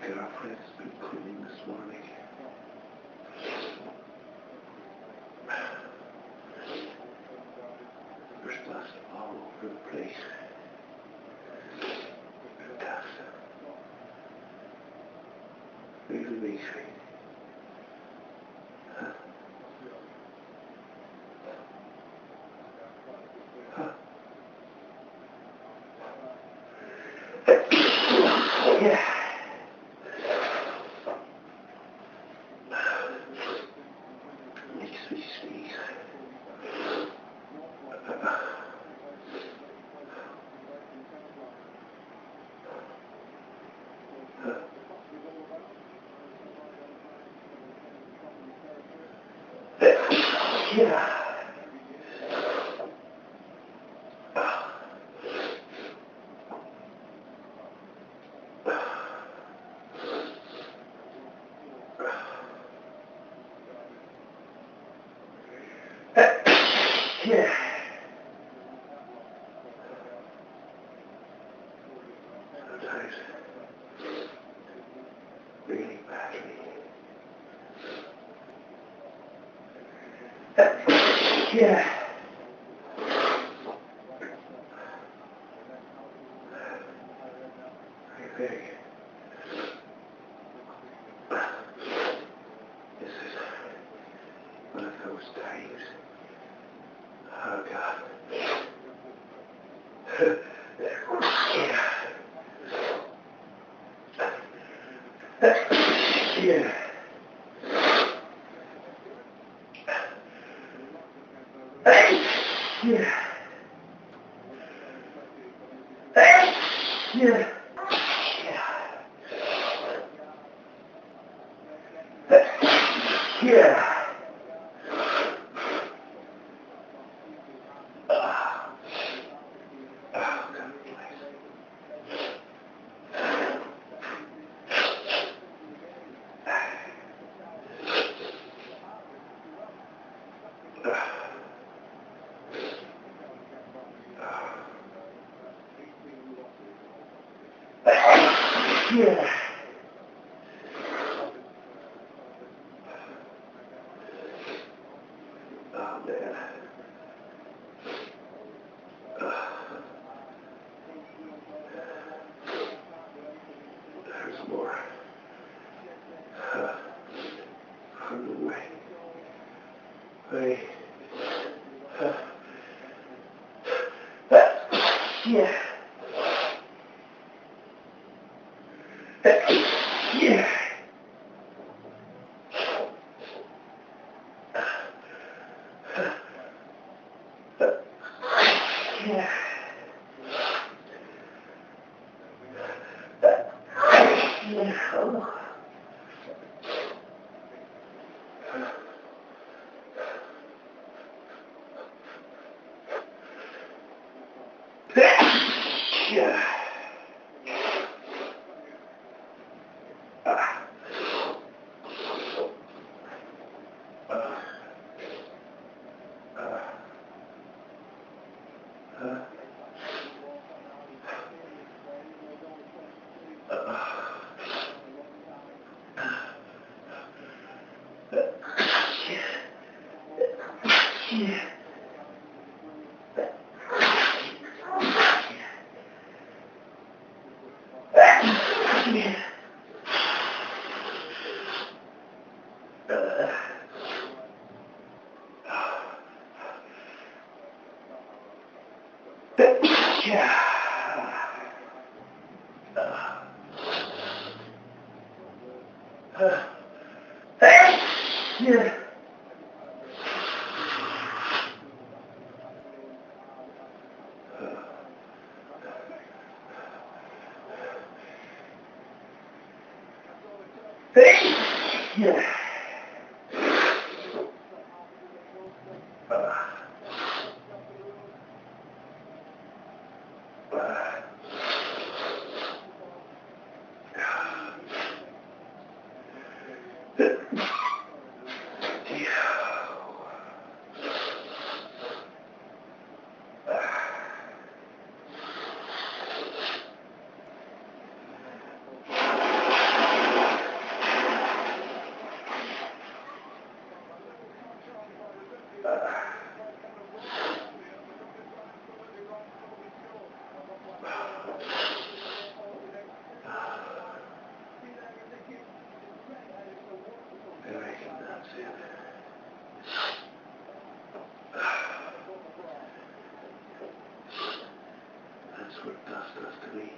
girlfriend's been cleaning this morning. There's dust all over the place. Dust. Really makes me. Yeah. Makes me sneeze. Yeah. Yeah. Sometimes, really badly. Yeah. I beg. This is one of those times. Oh, God. Yeah. Yeah. Yeah. Yeah. Yeah. Oh, God bless. Yeah. Oh, man. There's more. On the way. Hey. Yeah. Yeah. Yeah. Oh. Yeah. Yeah. Yeah. Yeah. what dust does to me.